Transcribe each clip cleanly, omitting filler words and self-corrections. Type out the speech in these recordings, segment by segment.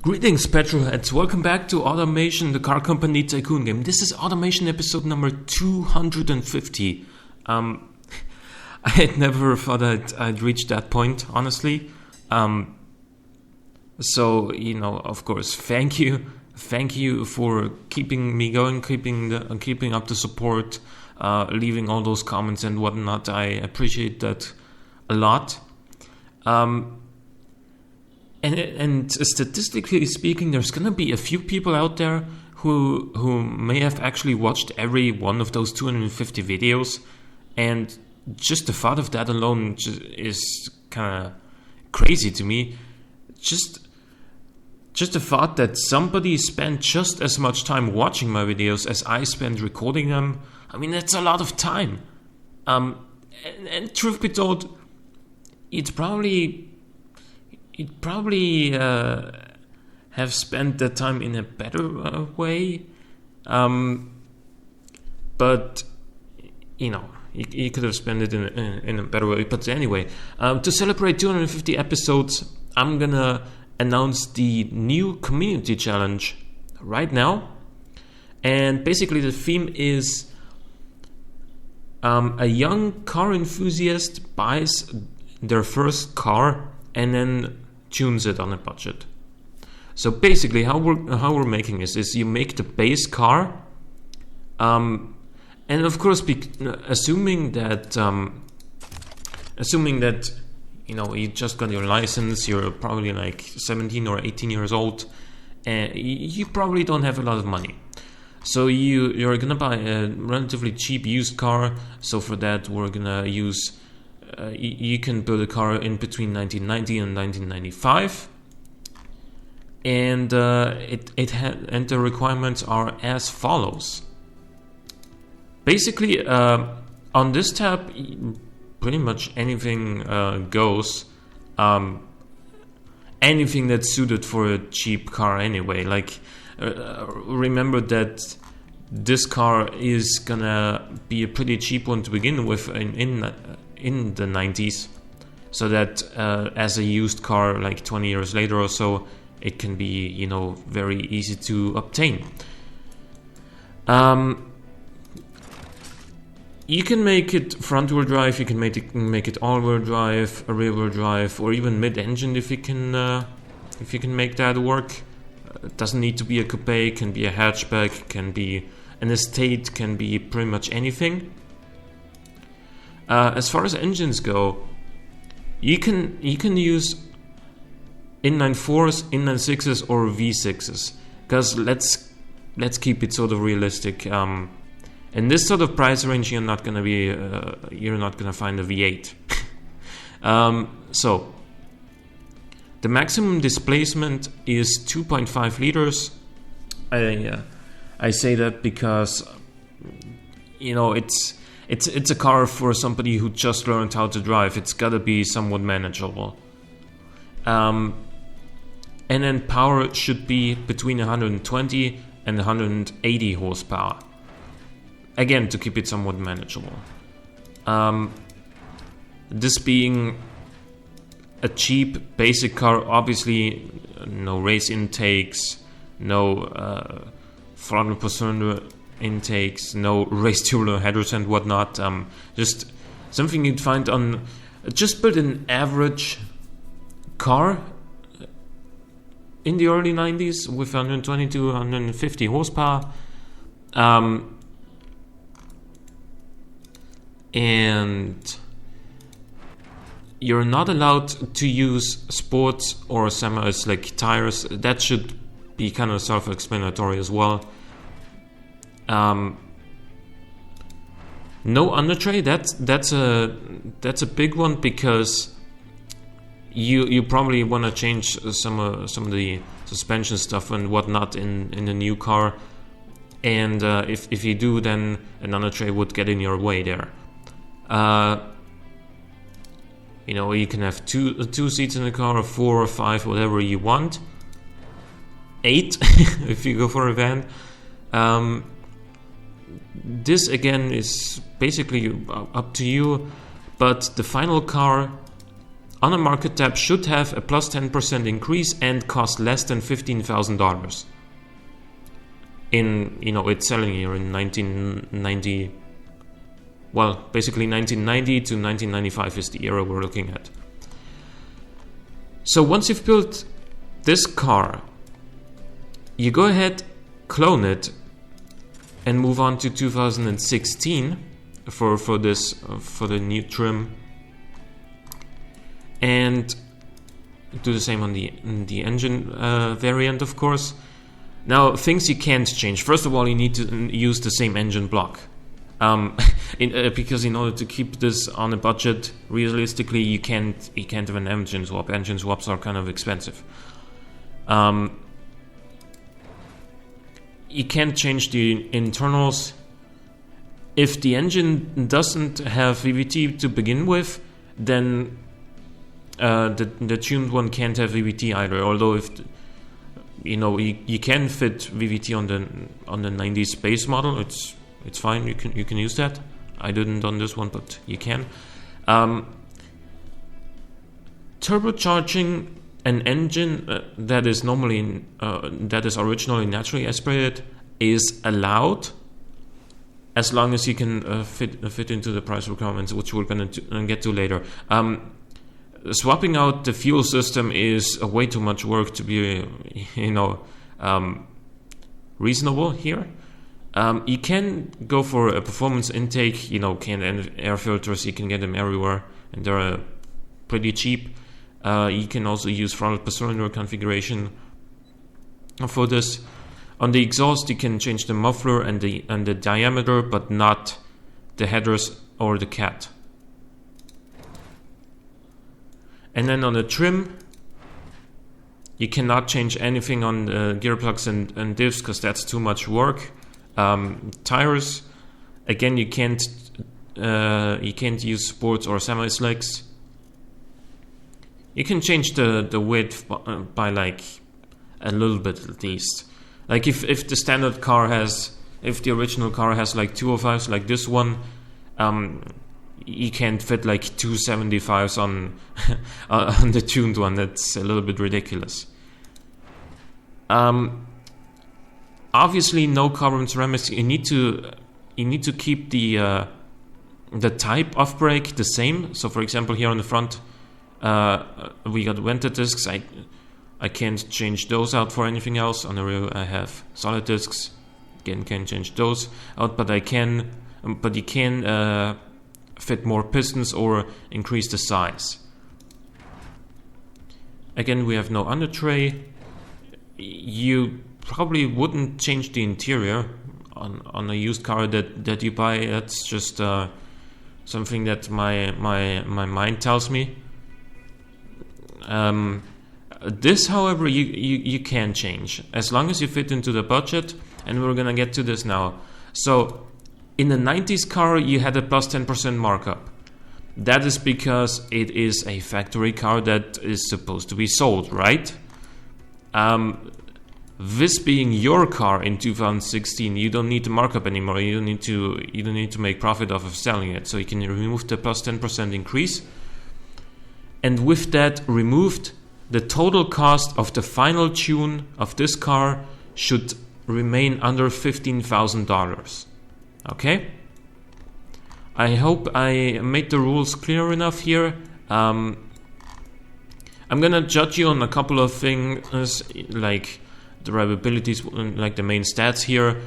Greetings, petrolheads. Welcome back to Automation, the car company tycoon game. This is Automation episode number 250. I had never thought I'd reach that point, honestly. So, of course, thank you. Thank you for keeping me going, keeping up the support, leaving all those comments and whatnot. I appreciate that a lot. And statistically speaking, there's gonna be a few people out there who may have actually watched every one of those 250 videos, and just the thought of that alone is kind of crazy to me. Just the thought that somebody spent just as much time watching my videos as I spent recording them. I mean, that's a lot of time. And truth be told, you'd probably have spent that time in a better way, but you could have spent it in a better way. But anyway, to celebrate 250 episodes, I'm gonna announce the new community challenge right now, and basically the theme is a young car enthusiast buys their first car and then tunes it on a budget. So basically, how we're making this is you make the base car, and of course, assuming that you just got your license, you're probably like 17 or 18 years old, and you probably don't have a lot of money. So you're gonna buy a relatively cheap used car. So for that, we're gonna use. You can build a car in between 1990 and 1995, and the requirements are as follows. Basically, on this tab, pretty much anything goes. Anything that's suited for a cheap car, anyway. Like, remember that this car is gonna be a pretty cheap one to begin with in the 90s, so that as a used car, like 20 years later or so, it can be very easy to obtain. You can make it front-wheel drive, you can make it all-wheel drive, rear-wheel drive, or even mid-engine if you can make that work. It doesn't need to be a coupe, it can be a hatchback, can be an estate, can be pretty much anything. As far as engines go, you can use inline 4s, inline 6s, or V6s. Because let's keep it sort of realistic. In this sort of price range, you're not gonna find a V8. So the maximum displacement is 2.5 liters. I say that because it's a car for somebody who just learned how to drive. It's gotta be somewhat manageable. And then power should be between 120 and 180 horsepower. Again, to keep it somewhat manageable. This being a cheap basic car, obviously no race intakes, no throttle per cylinder intakes, no race tubular headers and whatnot. Just something you'd find on. Just build an average car in the early 90s with 120 to 150 horsepower. And you're not allowed to use sports or semi-slick tires. That should be kind of self-explanatory as well. No undertray. That's a big one, because you probably want to change some of the suspension stuff and whatnot in the new car, and if you do, then an undertray would get in your way there. You can have two seats in the car, or 4 or 5, whatever you want. 8 if you go for a van. This again is basically up to you, but the final car on a market tab should have a plus 10% increase and cost less than $15,000. It's selling here in 1990. Well, basically 1990 to 1995 is the era we're looking at. So once you've built this car, you go ahead, clone it, and move on to 2016 for the new trim, and do the same on the engine variant, of course. Now, things you can't change. First of all, you need to use the same engine block, because in order to keep this on a budget, realistically, you can't have an engine swap. Engine swaps are kind of expensive. You can't change the internals. If the engine doesn't have VVT to begin with, then the tuned one can't have VVT either. Although if you can fit VVT on the 90s base model, it's fine. You can use that. I didn't on this one, but you can. Turbocharging an engine that is originally naturally aspirated is allowed, as long as you can fit into the price requirements, which we're going to get to later. Swapping out the fuel system is way too much work to be, reasonable here. You can go for a performance intake, canned air filters. You can get them everywhere, and they're pretty cheap. You can also use throttle per cylinder configuration for this. On the exhaust, you can change the muffler and the diameter, but not the headers or the cat. And then on the trim, you cannot change anything on the gear plugs and divs, because that's too much work. Tires, again, you can't use sports or semi slicks. You can change the width by like a little bit at least. Like if the standard car if the original car has like 205s like this one, you can't fit like 275s on on the tuned one. That's a little bit ridiculous. Obviously, no carbon ceramics. You need to keep the type of brake the same. So, for example, here on the front, we got vented discs. I can't change those out for anything else. On the rear, I have solid discs. Again, can't change those out, but you can fit more pistons or increase the size. Again, we have no under tray. You probably wouldn't change the interior on a used car that you buy. That's just something that my mind tells me. This, however, you can change as long as you fit into the budget, and we're gonna get to this now. So in the 90s car, you had a plus 10% markup. That is because it is a factory car that is supposed to be sold, right? This being your car in 2016, you don't need to markup anymore. You don't need to make profit off of selling it. So you can remove the plus 10% increase, and with that removed, the total cost of the final tune of this car should remain under $15,000. Okay? I hope I made the rules clear enough here. I'm gonna judge you on a couple of things, like the reliabilities, like the main stats here.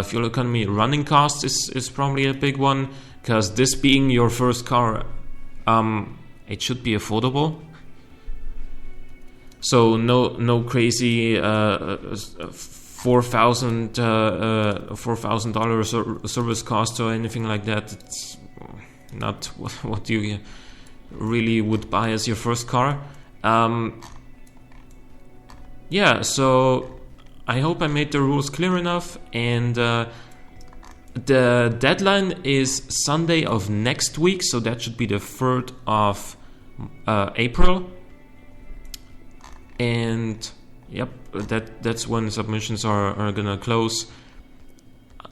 Fuel economy, running costs is probably a big one, because this being your first car, it should be affordable. So no crazy $4,000 service cost or anything like that. It's not what you really would buy as your first car. Yeah, so I hope I made the rules clear enough, and the deadline is Sunday of next week, so that should be the 3rd of April. And yep, that's when submissions are gonna close.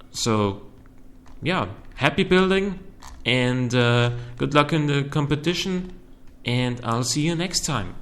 So yeah, happy building, and good luck in the competition, and I'll see you next time.